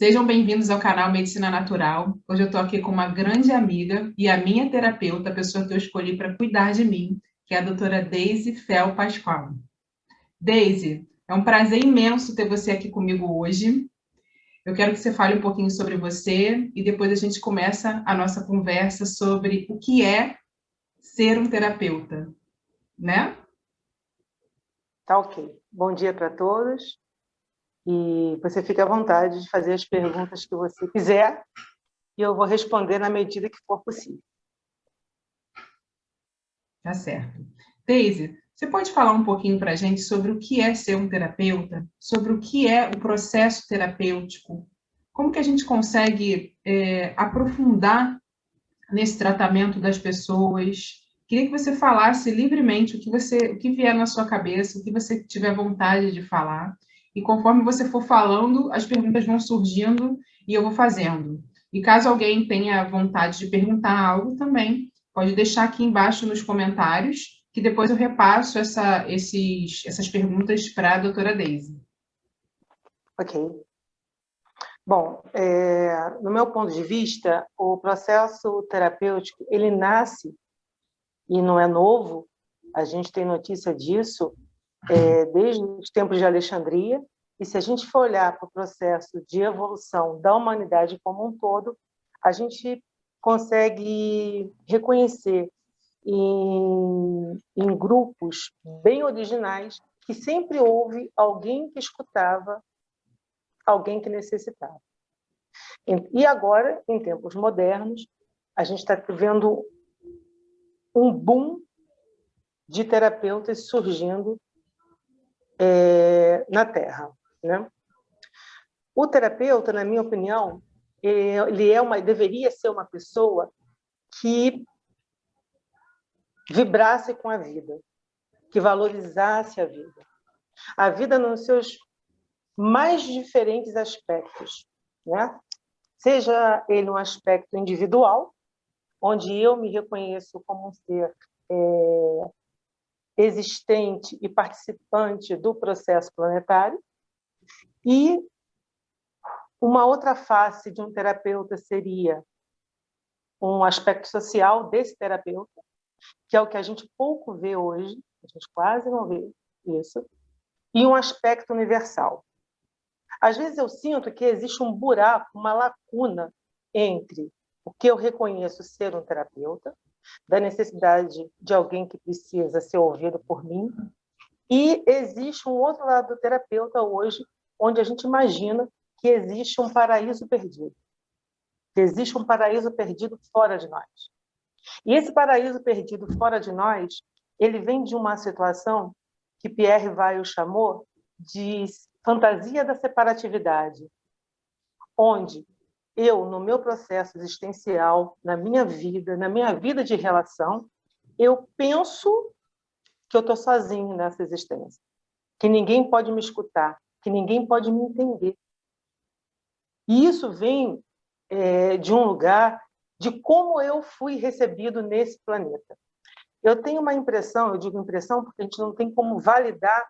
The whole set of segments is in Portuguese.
Sejam bem-vindos ao canal Medicina Natural. Hoje eu estou aqui com uma grande amiga e a minha terapeuta, a pessoa que eu escolhi para cuidar de mim, que é a doutora Deise Fel Pascoal. Deise, é um prazer imenso ter você aqui comigo hoje. Eu quero que você fale um pouquinho sobre você e depois a gente começa a nossa conversa sobre o que é ser um terapeuta, né? Tá ok. Bom dia para todos. E você fica à vontade de fazer as perguntas que você quiser e eu vou responder na medida que for possível. Tá certo. Deise, você pode falar um pouquinho para a gente sobre o que é ser um terapeuta? Sobre o que é o processo terapêutico? Como que a gente consegue aprofundar nesse tratamento das pessoas? Queria que você falasse livremente o que vier na sua cabeça, o que você tiver vontade de falar. E conforme você for falando, as perguntas vão surgindo e eu vou fazendo. E caso alguém tenha vontade de perguntar algo também, pode deixar aqui embaixo nos comentários, que depois eu repasso essas perguntas para a doutora Deise. Ok. Bom, no meu ponto de vista, o processo terapêutico, ele nasce, e não é novo, a gente tem notícia disso desde os tempos de Alexandria, e se a gente for olhar para o processo de evolução da humanidade como um todo, a gente consegue reconhecer em grupos bem originais que sempre houve alguém que escutava, alguém que necessitava. E agora, em tempos modernos, a gente está vendo um boom de terapeutas surgindo na Terra, né? O terapeuta, na minha opinião, deveria ser uma pessoa que vibrasse com a vida, que valorizasse a vida nos seus mais diferentes aspectos, né? Seja ele um aspecto individual, onde eu me reconheço como um ser existente e participante do processo planetário, e uma outra face de um terapeuta seria um aspecto social desse terapeuta, que é o que a gente pouco vê hoje, a gente quase não vê isso, e um aspecto universal. Às vezes eu sinto que existe um buraco, uma lacuna entre o que eu reconheço ser um terapeuta, da necessidade de alguém que precisa ser ouvido por mim, e existe um outro lado do terapeuta hoje, onde a gente imagina que existe um paraíso perdido, que existe um paraíso perdido fora de nós. E esse paraíso perdido fora de nós, ele vem de uma situação que Pierre Weil chamou de fantasia da separatividade, onde eu, no meu processo existencial, na minha vida de relação, eu penso que eu estou sozinho nessa existência, que ninguém pode me escutar, que ninguém pode me entender. E isso vem de um lugar de como eu fui recebido nesse planeta. Eu tenho uma impressão, eu digo impressão porque a gente não tem como validar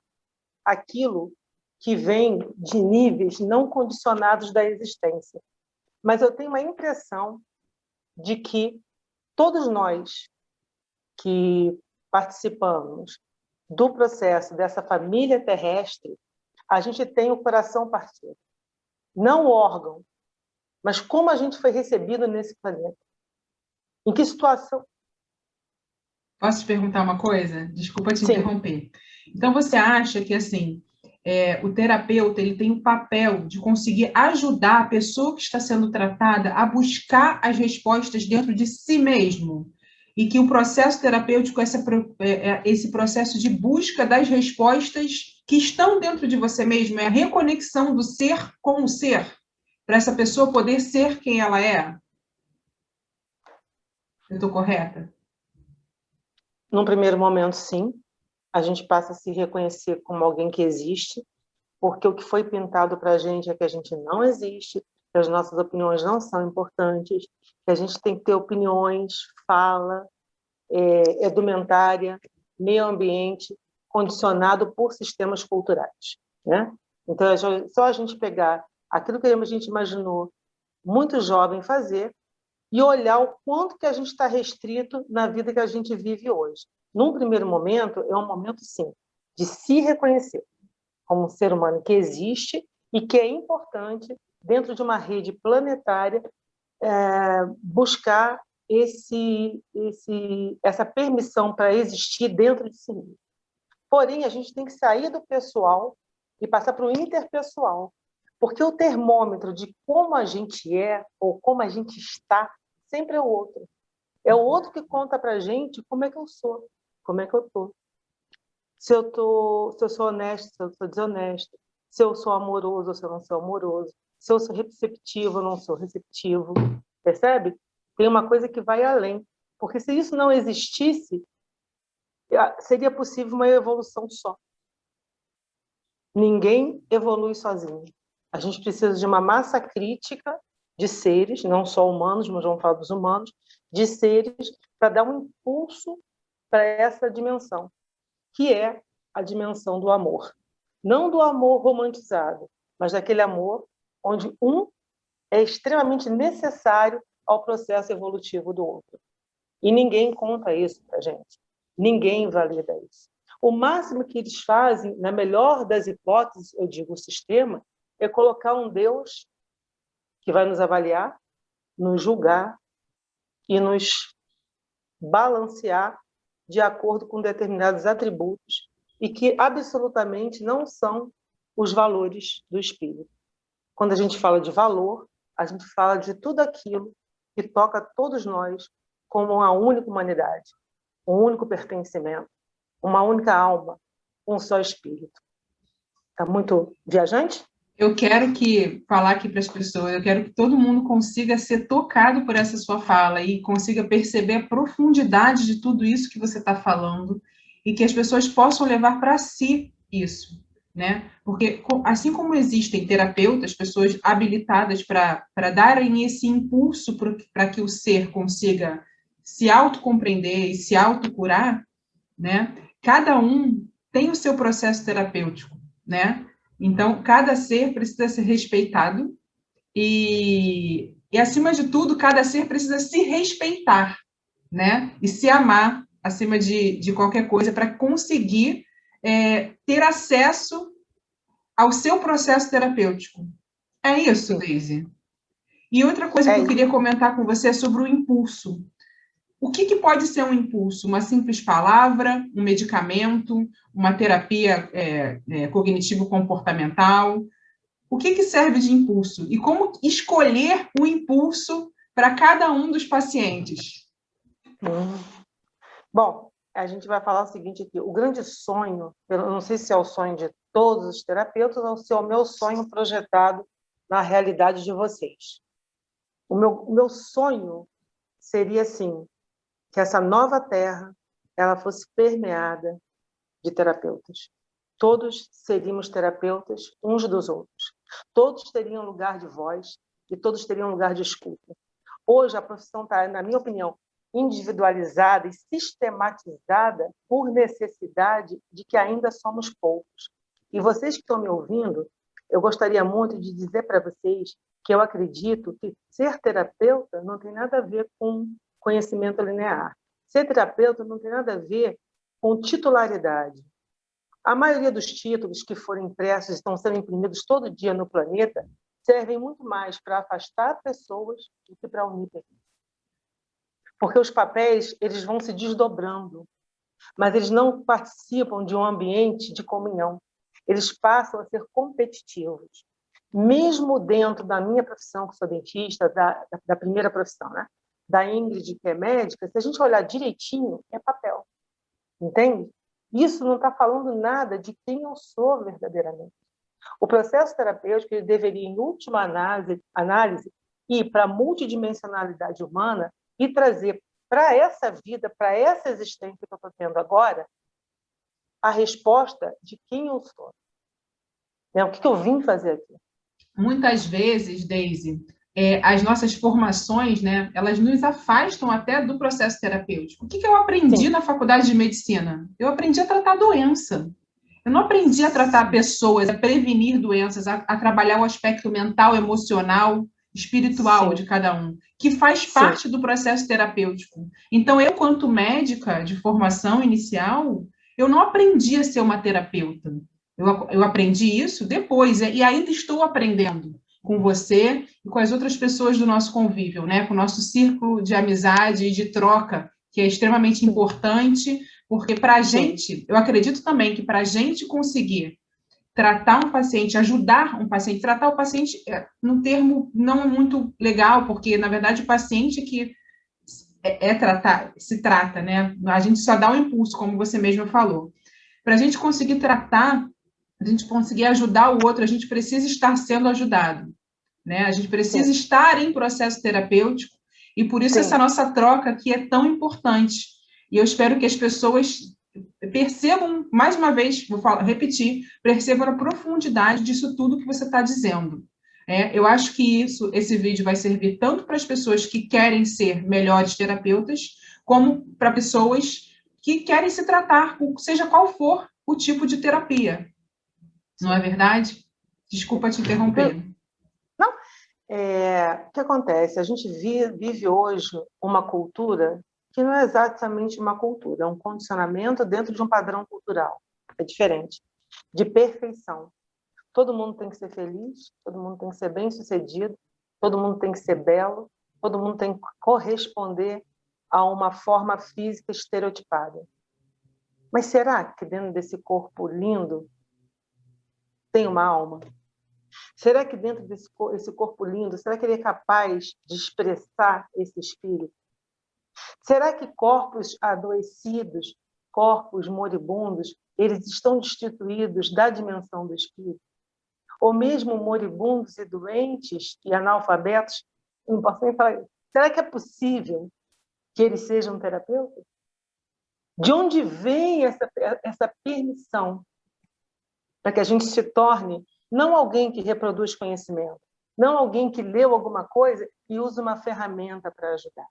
aquilo que vem de níveis não condicionados da existência. Mas eu tenho uma impressão de que todos nós que participamos do processo dessa família terrestre, a gente tem o coração partido. Não o órgão, mas como a gente foi recebido nesse planeta. Em que situação? Posso te perguntar uma coisa? Desculpa te Sim. interromper. Então, você acha que, assim, o terapeuta ele tem o papel de conseguir ajudar a pessoa que está sendo tratada a buscar as respostas dentro de si mesmo? E que o processo terapêutico, esse processo de busca das respostas que estão dentro de você mesmo, é a reconexão do ser com o ser, para essa pessoa poder ser quem ela é? Eu estou correta? Num primeiro momento, sim. A gente passa a se reconhecer como alguém que existe, porque o que foi pintado para a gente é que a gente não existe, que as nossas opiniões não são importantes, que a gente tem que ter opiniões, fala, edumentária, meio ambiente, condicionado por sistemas culturais, né? Então, é só a gente pegar aquilo que a gente imaginou muito jovem fazer, e olhar o quanto que a gente está restrito na vida que a gente vive hoje. Num primeiro momento, é um momento, sim, de se reconhecer como um ser humano que existe e que é importante, dentro de uma rede planetária, buscar essa permissão para existir dentro de si mesmo. Porém, a gente tem que sair do pessoal e passar para o interpessoal, porque o termômetro de como a gente é ou como a gente está sempre é o outro. É o outro que conta para a gente como é que eu sou, como é que eu estou. Se eu sou honesto, se eu sou desonesto, se eu sou amoroso ou se eu não sou amoroso, se eu sou receptivo ou não sou receptivo. Percebe? Tem uma coisa que vai além. Porque se isso não existisse, seria possível uma evolução só. Ninguém evolui sozinho. A gente precisa de uma massa crítica de seres, não só humanos, mas vamos falar dos humanos, de seres para dar um impulso para essa dimensão, que é a dimensão do amor. Não do amor romantizado, mas daquele amor onde um é extremamente necessário ao processo evolutivo do outro. E ninguém conta isso para a gente. Ninguém valida isso. O máximo que eles fazem, na melhor das hipóteses, eu digo o sistema, é colocar um Deus que vai nos avaliar, nos julgar e nos balancear de acordo com determinados atributos e que absolutamente não são os valores do espírito. Quando a gente fala de valor, a gente fala de tudo aquilo que toca todos nós como uma única humanidade, um único pertencimento, uma única alma, um só espírito. Está muito viajante? Eu quero falar aqui para as pessoas, eu quero que todo mundo consiga ser tocado por essa sua fala e consiga perceber a profundidade de tudo isso que você está falando e que as pessoas possam levar para si isso, né? Porque assim como existem terapeutas, pessoas habilitadas para darem esse impulso para que o ser consiga se autocompreender e se autocurar, né? Cada um tem o seu processo terapêutico, né? Então, cada ser precisa ser respeitado e, acima de tudo, cada ser precisa se respeitar, né? E se amar acima de qualquer coisa para conseguir ter acesso ao seu processo terapêutico. É isso, Daisy? E outra coisa que eu queria comentar com você é sobre o impulso. O que pode ser um impulso? Uma simples palavra, um medicamento, uma terapia cognitivo-comportamental? O que serve de impulso? E como escolher o impulso para cada um dos pacientes? Bom, a gente vai falar o seguinte aqui. O grande sonho, eu não sei se é o sonho de todos os terapeutas ou se é o meu sonho projetado na realidade de vocês. O meu sonho seria, assim, que essa nova terra ela fosse permeada de terapeutas. Todos seríamos terapeutas uns dos outros. Todos teriam lugar de voz e todos teriam lugar de escuta. Hoje a profissão está, na minha opinião, individualizada e sistematizada por necessidade de que ainda somos poucos. E vocês que estão me ouvindo, eu gostaria muito de dizer para vocês que eu acredito que ser terapeuta não tem nada a ver com conhecimento linear. Ser terapeuta não tem nada a ver com titularidade. A maioria dos títulos que foram impressos, estão sendo imprimidos todo dia no planeta, servem muito mais para afastar pessoas do que para unir pessoas. Porque os papéis eles vão se desdobrando, mas eles não participam de um ambiente de comunhão. Eles passam a ser competitivos. Mesmo dentro da minha profissão, que sou dentista, da primeira profissão, né? Da Ingrid, que é médica, se a gente olhar direitinho, é papel. Entende? Isso não está falando nada de quem eu sou verdadeiramente. O processo terapêutico ele deveria, em última análise, ir para a multidimensionalidade humana e trazer para essa vida, para essa existência que eu estou tendo agora, a resposta de quem eu sou. O que eu vim fazer aqui? Muitas vezes, Daisy, as nossas formações, né, elas nos afastam até do processo terapêutico. O que eu aprendi na faculdade de medicina? Eu aprendi a tratar a doença. Eu não aprendi a tratar pessoas, a prevenir doenças, a trabalhar o aspecto mental, emocional, espiritual de cada um, que faz parte do processo terapêutico. Então, eu, quanto médica de formação inicial, eu não aprendi a ser uma terapeuta. Eu aprendi isso depois, e ainda estou aprendendo com você e com as outras pessoas do nosso convívio, né? Com o nosso círculo de amizade e de troca, que é extremamente importante, porque para a gente, eu acredito também que para a gente conseguir tratar um paciente, ajudar um paciente, tratar o paciente num termo não muito legal, porque, na verdade, o paciente que se trata, né? A gente só dá um impulso, como você mesmo falou. Para a gente conseguir tratar, a gente conseguir ajudar o outro, a gente precisa estar sendo ajudado, né? A gente precisa estar em processo terapêutico, e por isso essa nossa troca aqui é tão importante. E eu espero que as pessoas percebam, mais uma vez, repetir, percebam a profundidade disso tudo que você está dizendo. Eu acho que esse vídeo vai servir tanto para as pessoas que querem ser melhores terapeutas, como para pessoas que querem se tratar, seja qual for o tipo de terapia. Não é verdade? Desculpa te interromper. Não. O que acontece? A gente vive hoje uma cultura que não é exatamente uma cultura, é um condicionamento dentro de um padrão cultural. É diferente. De perfeição. Todo mundo tem que ser feliz, todo mundo tem que ser bem-sucedido, todo mundo tem que ser belo, todo mundo tem que corresponder a uma forma física estereotipada. Mas será que dentro desse corpo lindo tem uma alma? Será que dentro desse corpo lindo, será que ele é capaz de expressar esse espírito? Será que corpos adoecidos, corpos moribundos, eles estão destituídos da dimensão do espírito? Ou mesmo moribundos e doentes e analfabetos, não posso nem falar, será que é possível que eles sejam terapeutas? De onde vem essa permissão para que a gente se torne não alguém que reproduz conhecimento, não alguém que leu alguma coisa e usa uma ferramenta para ajudar?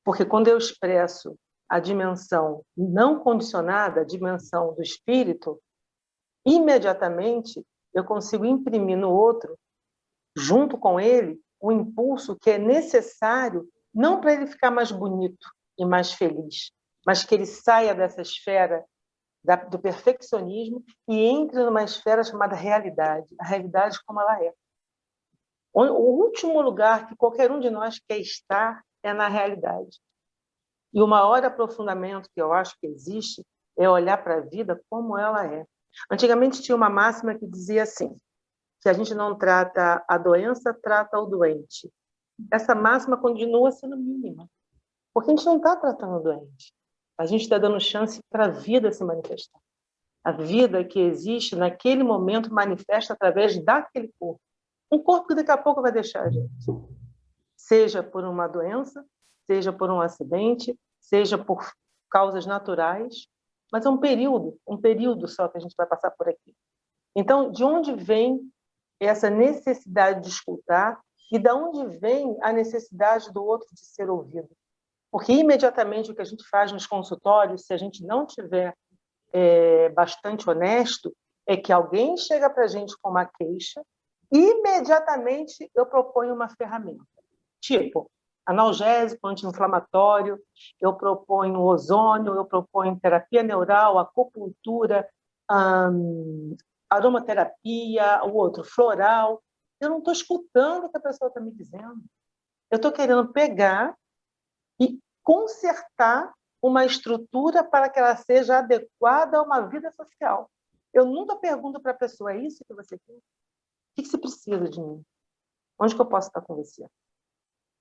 Porque quando eu expresso a dimensão não condicionada, a dimensão do espírito, imediatamente eu consigo imprimir no outro, junto com ele, o impulso que é necessário, não para ele ficar mais bonito e mais feliz, mas que ele saia dessa esfera do perfeccionismo e entre numa esfera chamada realidade, a realidade como ela é. O último lugar que qualquer um de nós quer estar é na realidade. E o maior aprofundamento que eu acho que existe é olhar para a vida como ela é. Antigamente tinha uma máxima que dizia assim, que a gente não trata a doença, trata o doente. Essa máxima continua sendo mínima, porque a gente não está tratando o doente. A gente está dando chance para a vida se manifestar. A vida que existe naquele momento manifesta através daquele corpo. Um corpo que daqui a pouco vai deixar a gente. Seja por uma doença, seja por um acidente, seja por causas naturais, mas é um período só que a gente vai passar por aqui. Então, de onde vem essa necessidade de escutar e de onde vem a necessidade do outro de ser ouvido? Porque imediatamente o que a gente faz nos consultórios, se a gente não tiver bastante honesto, é que alguém chega para a gente com uma queixa e imediatamente eu proponho uma ferramenta. Tipo, analgésico, anti-inflamatório, eu proponho ozônio, eu proponho terapia neural, acupuntura, aromaterapia, o outro, floral. Eu não estou escutando o que a pessoa está me dizendo. Eu estou querendo pegar e consertar uma estrutura para que ela seja adequada a uma vida social. Eu nunca pergunto para a pessoa, é isso que você quer? O que você precisa de mim? Onde que eu posso estar com você?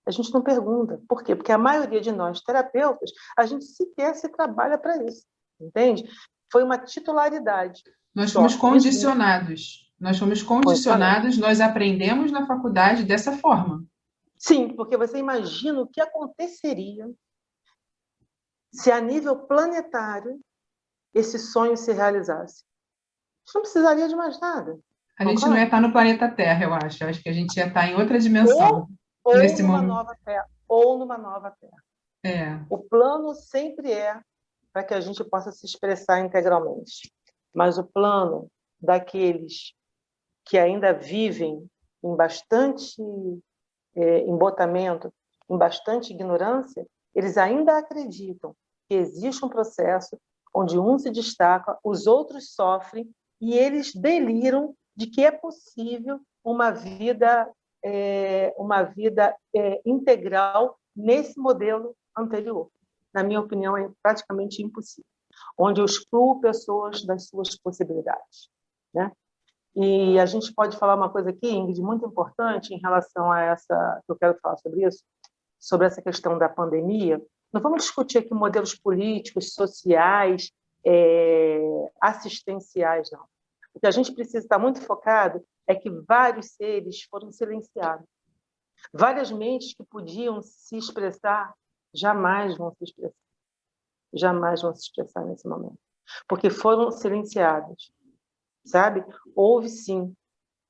A gente não pergunta. Por quê? Porque a maioria de nós, terapeutas, a gente sequer se trabalha para isso. Entende? Foi uma titularidade. Nós fomos condicionados. Nós fomos condicionados, nós aprendemos na faculdade dessa forma. Sim, porque você imagina o que aconteceria se a nível planetário esse sonho se realizasse. A gente não precisaria de mais nada. A gente não ia estar no planeta Terra, eu acho. Eu acho que a gente ia estar em outra dimensão. Ou numa nova Terra. Ou numa nova Terra. O plano sempre é para que a gente possa se expressar integralmente. mas o plano daqueles que ainda vivem em bastante embotamento, em bastante ignorância, eles ainda acreditam que existe um processo onde um se destaca, os outros sofrem, e eles deliram de que é possível uma vida integral nesse modelo anterior. Na minha opinião, é praticamente impossível, onde eu excluo pessoas das suas possibilidades, né? E a gente pode falar uma coisa aqui, Ingrid, muito importante em relação a essa, que eu quero falar sobre isso, sobre essa questão da pandemia. Não vamos discutir aqui modelos políticos, sociais, assistenciais, não. O que a gente precisa estar muito focado é que vários seres foram silenciados. Várias mentes que podiam se expressar jamais vão se expressar. Jamais vão se expressar nesse momento. Porque foram silenciados. Sabe? Houve, sim,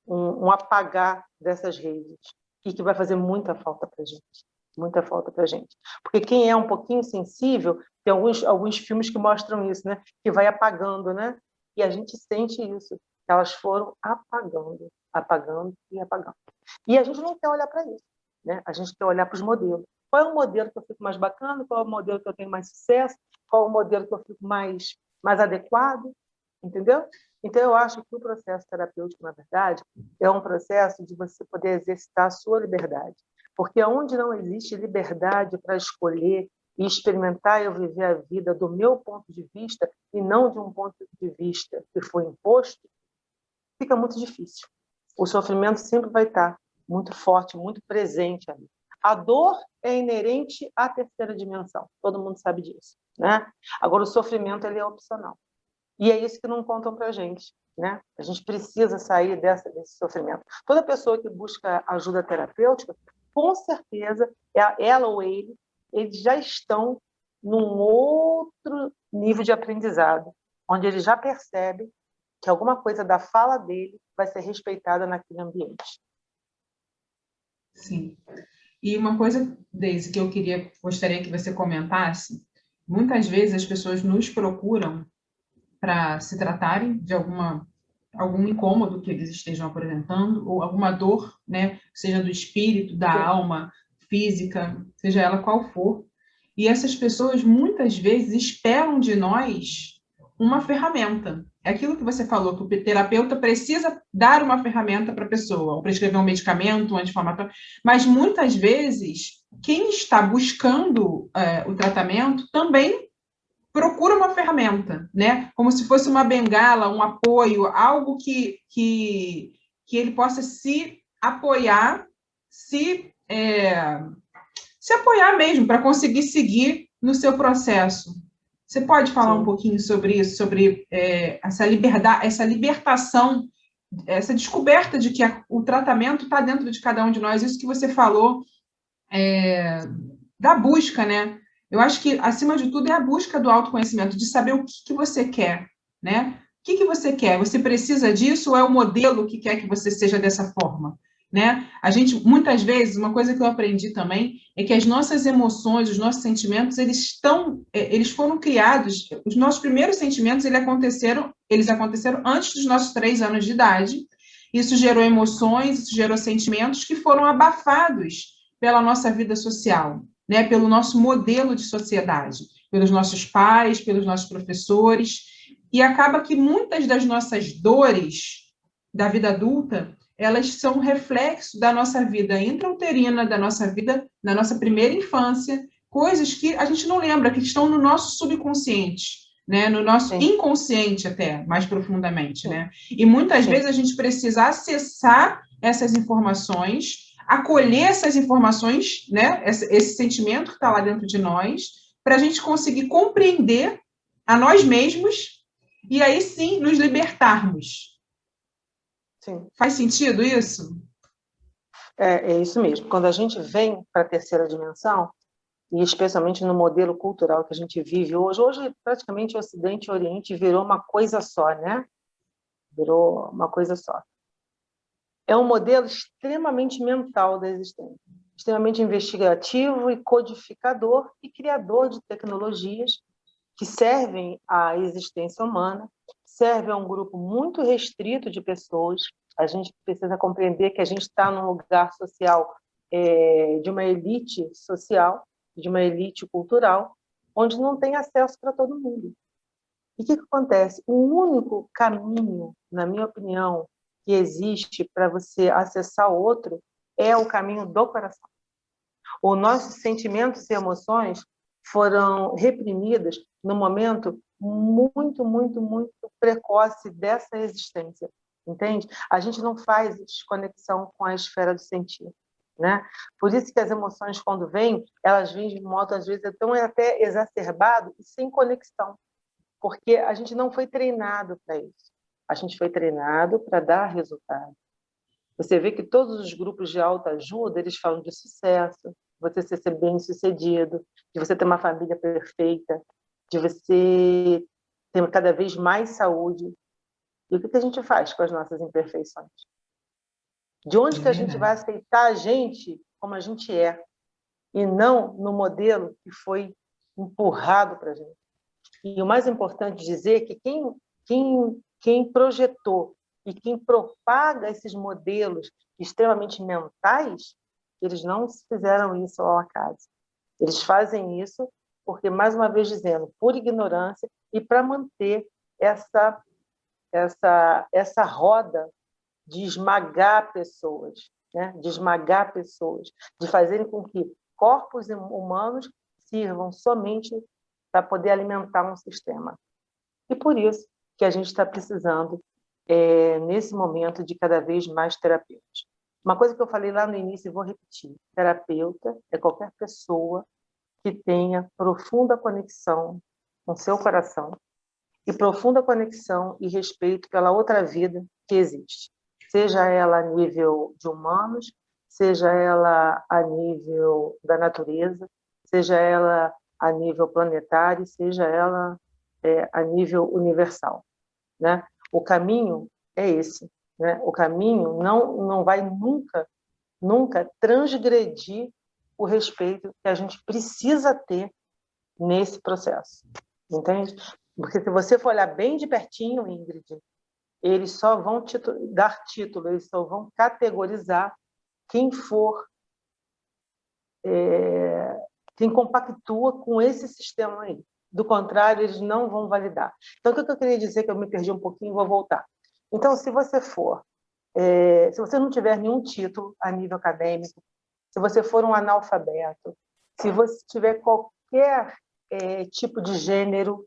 um apagar dessas redes e que vai fazer muita falta para a gente. Muita falta para a gente. Porque quem é um pouquinho sensível, tem alguns filmes que mostram isso, né? Que vai apagando, né? E a gente sente isso. Elas foram apagando, apagando e apagando. E a gente não quer olhar para isso, né? A gente quer olhar para os modelos. Qual é o modelo que eu fico mais bacana? Qual é o modelo que eu tenho mais sucesso? Qual é o modelo que eu fico mais adequado? Entendeu? Então, eu acho que o processo terapêutico, na verdade, é um processo de você poder exercitar a sua liberdade. Porque onde não existe liberdade para escolher e experimentar e viver a vida do meu ponto de vista e não de um ponto de vista que foi imposto, fica muito difícil. O sofrimento sempre vai estar muito forte, muito presente ali. A dor é inerente à terceira dimensão, todo mundo sabe disso, né? Agora, o sofrimento ele é opcional. E é isso que não contam para a gente, né? A gente precisa sair desse sofrimento. Toda pessoa que busca ajuda terapêutica, com certeza, ela ou ele, eles já estão num outro nível de aprendizado, onde ele já percebe que alguma coisa da fala dele vai ser respeitada naquele ambiente. Sim. E uma coisa, Deise, que eu gostaria que você comentasse, muitas vezes as pessoas nos procuram para se tratarem de algum incômodo que eles estejam apresentando, ou alguma dor, né, seja do espírito, da alma, física, seja ela qual for. E essas pessoas, muitas vezes, esperam de nós uma ferramenta. É aquilo que você falou, que o terapeuta precisa dar uma ferramenta para a pessoa, ou prescrever um medicamento, um anti-inflamatório, mas muitas vezes quem está buscando o tratamento também procura uma ferramenta, né? Como se fosse uma bengala, um apoio, algo que ele possa se apoiar, se apoiar mesmo, para conseguir seguir no seu processo. Você pode falar um pouquinho sobre isso, sobre essa liberdade, essa libertação, essa descoberta de que o tratamento está dentro de cada um de nós, isso que você falou da busca, né? Eu acho que, acima de tudo, é a busca do autoconhecimento, de saber o que você quer, né? O que você quer? Você precisa disso ou é o modelo que quer que você seja dessa forma? Né? A gente, muitas vezes, uma coisa que eu aprendi também é que as nossas emoções, os nossos sentimentos, eles foram criados, os nossos primeiros sentimentos, eles aconteceram antes dos nossos 3 anos de idade. Isso gerou emoções, isso gerou sentimentos que foram abafados pela nossa vida social, né? Pelo nosso modelo de sociedade, pelos nossos pais, pelos nossos professores, e acaba que muitas das nossas dores da vida adulta, elas são reflexo da nossa vida intrauterina, da nossa vida na nossa primeira infância, coisas que a gente não lembra, que estão no nosso subconsciente, né? No nosso inconsciente até, mais profundamente, né? E muitas vezes a gente precisa acessar essas informações, acolher essas informações, né? Esse sentimento que está lá dentro de nós, para a gente conseguir compreender a nós mesmos e aí sim nos libertarmos. Sim. Faz sentido isso? É isso mesmo. Quando a gente vem para a terceira dimensão, e especialmente no modelo cultural que a gente vive hoje praticamente o Ocidente e o Oriente virou uma coisa só, né? Virou uma coisa só. É um modelo extremamente mental da existência, extremamente investigativo e codificador e criador de tecnologias que servem à existência humana serve a um grupo muito restrito de pessoas. A gente precisa compreender que a gente está num lugar social de uma elite social, de uma elite cultural, onde não tem acesso para todo mundo. E o que acontece? O único caminho, na minha opinião, que existe para você acessar o outro é o caminho do coração. Os nossos sentimentos e emoções foram reprimidas no momento muito, muito, muito precoce dessa existência, entende? A gente não faz desconexão com a esfera do sentir, né? Por isso que as emoções, quando vêm, elas vêm de modo, às vezes, tão até exacerbado e sem conexão, porque a gente não foi treinado para isso. A gente foi treinado para dar resultado. Você vê que todos os grupos de autoajuda, eles falam de sucesso, você ser bem-sucedido, de você ter uma família perfeita, de você ter cada vez mais saúde. E o que a gente faz com as nossas imperfeições? De onde que a gente vai aceitar a gente como a gente é, e não no modelo que foi empurrado para a gente? E o mais importante dizer é que quem projetou e quem propaga esses modelos extremamente mentais, eles não fizeram isso ao acaso. Eles fazem isso porque, mais uma vez dizendo, por ignorância e para manter essa roda de esmagar pessoas, né? De esmagar pessoas, de fazerem com que corpos humanos sirvam somente para poder alimentar um sistema. E por isso que a gente está precisando, nesse momento, de cada vez mais terapeutas. Uma coisa que eu falei lá no início e vou repetir: terapeuta é qualquer pessoa que tenha profunda conexão com seu coração e profunda conexão e respeito pela outra vida que existe, seja ela a nível de humanos, seja ela a nível da natureza, seja ela a nível planetário, seja ela a nível universal, né? O caminho é esse, né? O caminho não vai nunca transgredir o respeito que a gente precisa ter nesse processo, entende? Porque se você for olhar bem de pertinho, Ingrid, eles só vão dar título, eles só vão categorizar quem for, quem compactua com esse sistema aí. Do contrário, eles não vão validar. Então, o que eu queria dizer, que eu me perdi um pouquinho, vou voltar. Então, se você não tiver nenhum título a nível acadêmico, se você for um analfabeto, se você tiver qualquer tipo de gênero,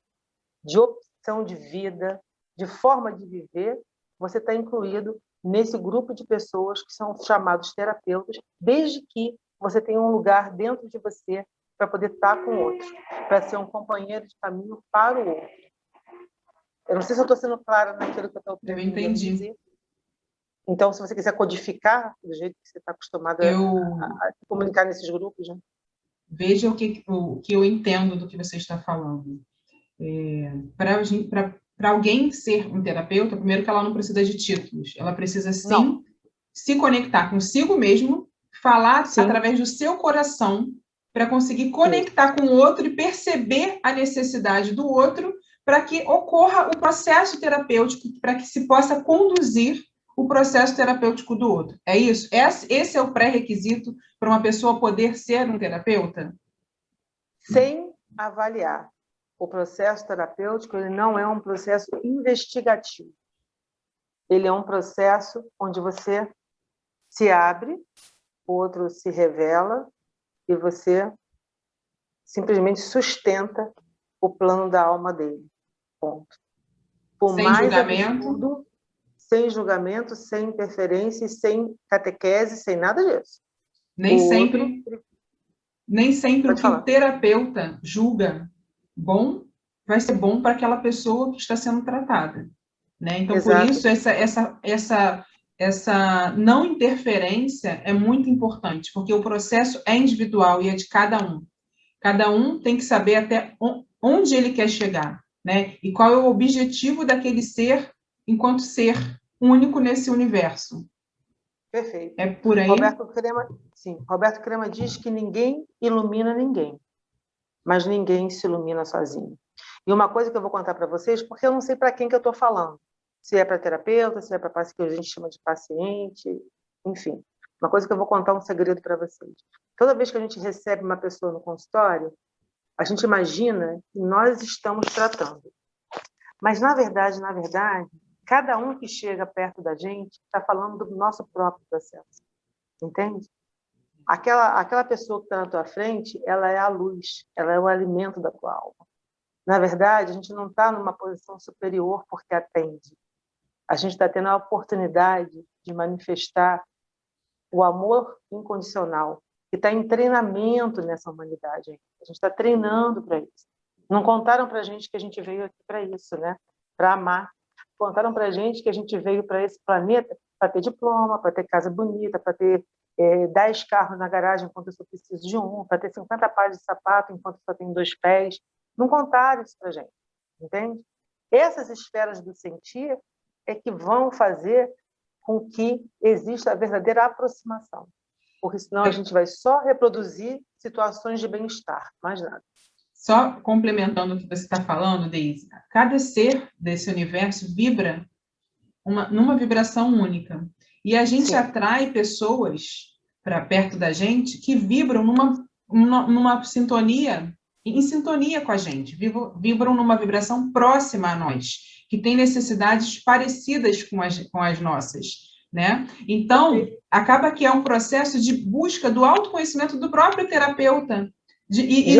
de opção de vida, de forma de viver, você está incluído nesse grupo de pessoas que são chamados terapeutas, desde que você tenha um lugar dentro de você para poder estar com o outro, para ser um companheiro de caminho para o outro. Eu não sei se eu estou sendo clara naquilo que eu estou Eu entendi. dizer. Então, se você quiser codificar do jeito que você está acostumado a se comunicar nesses grupos, né? Veja o que eu entendo do que você está falando. Para alguém ser um terapeuta, primeiro que ela não precisa de títulos, ela precisa sim se conectar consigo mesmo, falar através do seu coração, para conseguir conectar com o outro e perceber a necessidade do outro, para que ocorra o processo terapêutico, para que se possa conduzir o processo terapêutico do outro. É isso? Esse é o pré-requisito para uma pessoa poder ser um terapeuta? Sem avaliar. O processo terapêutico, ele não é um processo investigativo. Ele é um processo onde você se abre, o outro se revela e você simplesmente sustenta o plano da alma dele. Ponto. Por sem mais julgamento. absurdo, sem julgamento, sem interferência, sem catequese, sem nada disso. Nem sempre o que o terapeuta julga bom vai ser bom para aquela pessoa que está sendo tratada, né? Então, por isso, essa não interferência é muito importante, porque o processo é individual e é de cada um. Cada um tem que saber até onde ele quer chegar, né? E qual é o objetivo daquele ser enquanto ser único nesse universo. Perfeito. É por aí? Roberto Crema diz que ninguém ilumina ninguém, mas ninguém se ilumina sozinho. E uma coisa que eu vou contar para vocês, porque eu não sei para quem que eu estou falando. Se é para terapeuta, se é para que a gente chama de paciente, enfim. Uma coisa que eu vou contar um segredo para vocês. Toda vez que a gente recebe uma pessoa no consultório, a gente imagina que nós estamos tratando. Mas, na verdade, cada um que chega perto da gente está falando do nosso próprio processo. Entende? Aquela pessoa que está na tua frente, ela é a luz, ela é o alimento da tua alma. Na verdade, a gente não está numa posição superior porque atende. A gente está tendo a oportunidade de manifestar o amor incondicional, que está em treinamento nessa humanidade. A gente está treinando para isso. Não contaram para a gente que a gente veio aqui para isso, né? Para amar. Contaram para a gente que a gente veio para esse planeta para ter diploma, para ter casa bonita, para ter 10 carros na garagem enquanto eu só preciso de um, para ter 50 pares de sapato enquanto só tenho 2 pés. Não contaram isso para a gente, entende? Essas esferas do sentir é que vão fazer com que exista a verdadeira aproximação. Porque senão a gente vai só reproduzir situações de bem-estar, mais nada. Só complementando o que você está falando, Deise, cada ser desse universo vibra numa vibração única. E a gente atrai pessoas para perto da gente que vibram numa sintonia, em sintonia com a gente, vibram numa vibração próxima a nós, que tem necessidades parecidas com as nossas. Né? Então, acaba que é um processo de busca do autoconhecimento do próprio terapeuta, de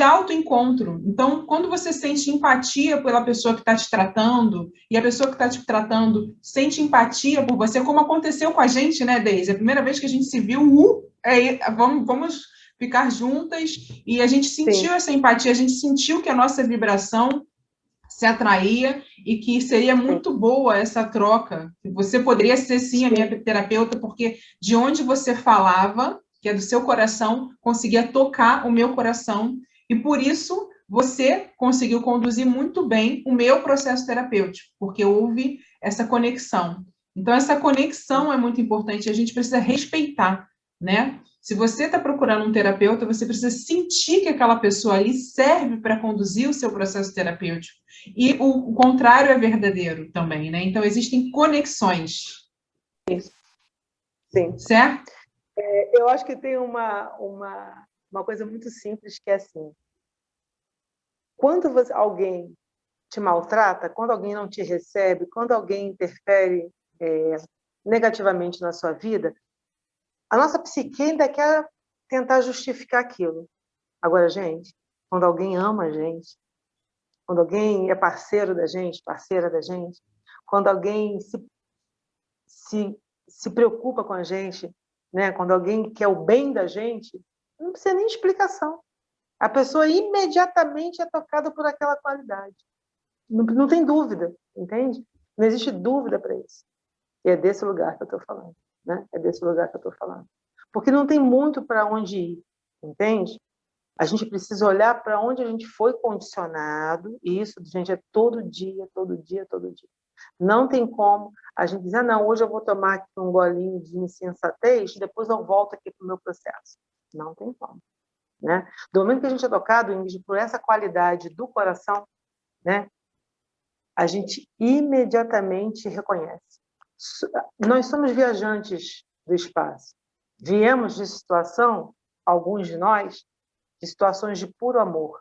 autoencontro. Então, quando você sente empatia pela pessoa que está te tratando, e a pessoa que está te tratando sente empatia por você, como aconteceu com a gente, né, Deise? A primeira vez que a gente se viu, vamos ficar juntas, e a gente sentiu essa empatia, a gente sentiu que a nossa vibração se atraía e que seria muito boa essa troca. Você poderia ser, sim, a minha terapeuta, porque de onde você falava, que é do seu coração, conseguia tocar o meu coração, e por isso você conseguiu conduzir muito bem o meu processo terapêutico, porque houve essa conexão. Então, essa conexão é muito importante, a gente precisa respeitar, né? Se você está procurando um terapeuta, você precisa sentir que aquela pessoa ali serve para conduzir o seu processo terapêutico. E o contrário é verdadeiro também, né? Então, existem conexões. Sim. Certo? Eu acho que tem uma coisa muito simples, que é assim: quando alguém te maltrata, quando alguém não te recebe, quando alguém interfere negativamente na sua vida, a nossa psique ainda quer tentar justificar aquilo. Agora, gente, quando alguém ama a gente, quando alguém é parceiro da gente, parceira da gente, quando alguém se preocupa com a gente, né? Quando alguém quer o bem da gente, não precisa nem de explicação. A pessoa imediatamente é tocada por aquela qualidade. Não tem dúvida, entende? Não existe dúvida para isso. E é desse lugar que eu estou falando, né? É desse lugar que eu estou falando. Porque não tem muito para onde ir, entende? A gente precisa olhar para onde a gente foi condicionado, e isso, gente, é todo dia, todo dia, todo dia. Não tem como a gente dizer, não, hoje eu vou tomar aqui um golinho de insensatez, depois eu volto aqui para o meu processo. Não tem como. Né? Do momento que a gente é tocado, Ingrid, por essa qualidade do coração, né, a gente imediatamente reconhece. Nós somos viajantes do espaço. Viemos de situação, alguns de nós, de situações de puro amor.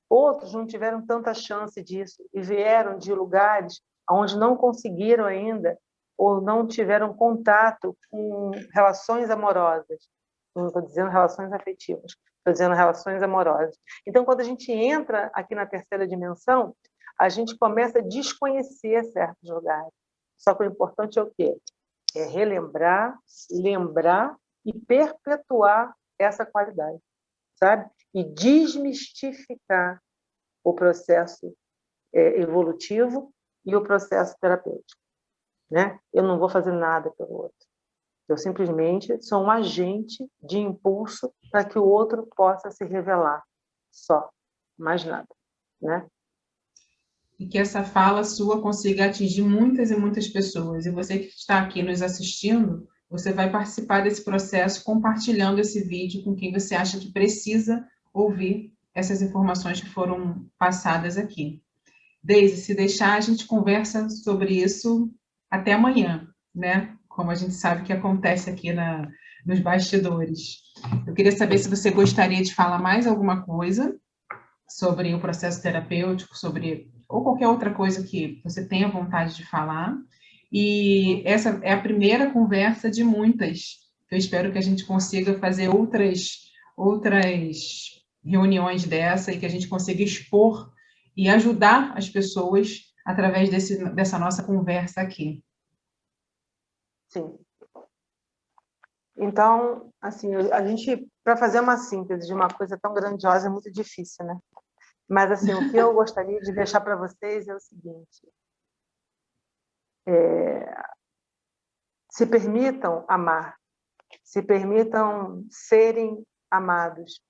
Outros não tiveram tanta chance disso e vieram de lugares onde não conseguiram ainda ou não tiveram contato com relações amorosas. Não estou dizendo relações afetivas, estou dizendo relações amorosas. Então, quando a gente entra aqui na terceira dimensão, a gente começa a desconhecer certos lugares. Só que o importante é o quê? É relembrar, lembrar e perpetuar essa qualidade, sabe? E desmistificar o processo evolutivo e o processo terapêutico, né? Eu não vou fazer nada pelo outro. Eu simplesmente sou um agente de impulso para que o outro possa se revelar. Só, mais nada, né? E que essa fala sua consiga atingir muitas e muitas pessoas. E você que está aqui nos assistindo, você vai participar desse processo compartilhando esse vídeo com quem você acha que precisa ouvir essas informações que foram passadas aqui. Deise, se deixar, a gente conversa sobre isso até amanhã, né? Como a gente sabe que acontece aqui nos bastidores. Eu queria saber se você gostaria de falar mais alguma coisa sobre o processo terapêutico, ou qualquer outra coisa que você tenha vontade de falar. E essa é a primeira conversa de muitas. Eu espero que a gente consiga fazer outras reuniões dessa e que a gente consiga expor e ajudar as pessoas através dessa nossa conversa aqui. Sim. Então, assim, a gente, para fazer uma síntese de uma coisa tão grandiosa, é muito difícil, né? Mas, assim, o que eu gostaria de deixar para vocês é o seguinte. Se permitam amar, se permitam serem amados,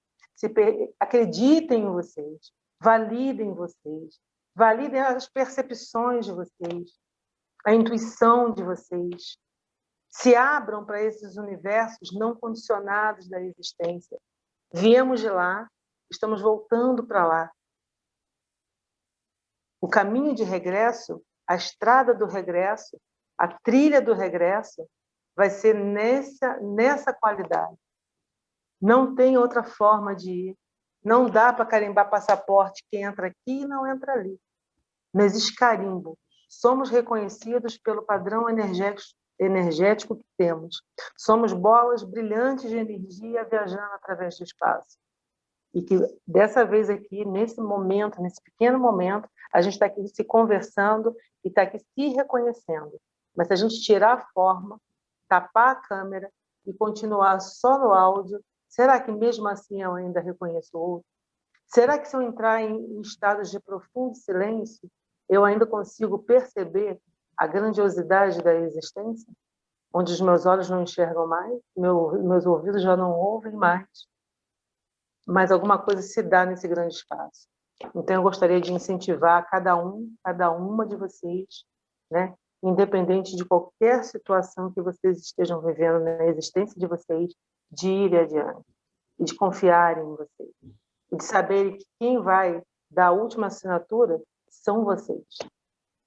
acreditem em vocês, validem as percepções de vocês, a intuição de vocês, se abram para esses universos não condicionados da existência. Viemos de lá, estamos voltando para lá. O caminho de regresso, a estrada do regresso, a trilha do regresso vai ser nessa qualidade. Não tem outra forma de ir. Não dá para carimbar passaporte que entra aqui e não entra ali. Não existe carimbo. Somos reconhecidos pelo padrão energético que temos. Somos bolas brilhantes de energia viajando através do espaço. E que dessa vez aqui, nesse momento, nesse pequeno momento, a gente está aqui se conversando e está aqui se reconhecendo. Mas se a gente tirar a forma, tapar a câmera e continuar só no áudio, será que mesmo assim eu ainda reconheço o outro? Será que se eu entrar em estados de profundo silêncio, eu ainda consigo perceber a grandiosidade da existência? Onde os meus olhos não enxergam mais, meus ouvidos já não ouvem mais, mas alguma coisa se dá nesse grande espaço. Então, eu gostaria de incentivar cada uma de vocês, né? Independente de qualquer situação que vocês estejam vivendo na existência de vocês, de ir adiante, e de confiarem em vocês, e de saberem que quem vai dar a última assinatura são vocês.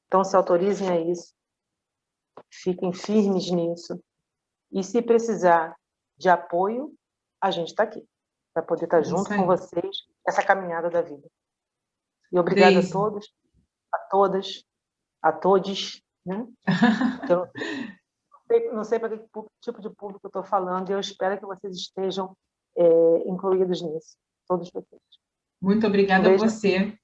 Então, se autorizem a isso, fiquem firmes nisso, e se precisar de apoio, a gente está aqui, para poder estar junto com vocês nessa caminhada da vida. E obrigada Deise. a todos, a todas, a todes, né? Eu não sei para que tipo de público eu estou falando, e eu espero que vocês estejam incluídos nisso, todos vocês. Muito obrigada a você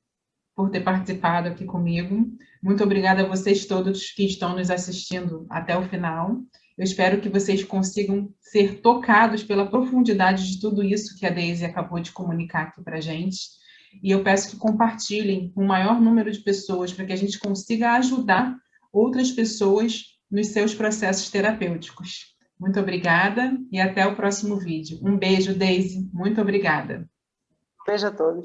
por ter participado aqui comigo. Muito obrigada a vocês todos que estão nos assistindo até o final. Eu espero que vocês consigam ser tocados pela profundidade de tudo isso que a Deise acabou de comunicar aqui para a gente. E eu peço que compartilhem com o maior número de pessoas para que a gente consiga ajudar outras pessoas nos seus processos terapêuticos. Muito obrigada e até o próximo vídeo. Um beijo, Deise. Muito obrigada. Beijo a todos.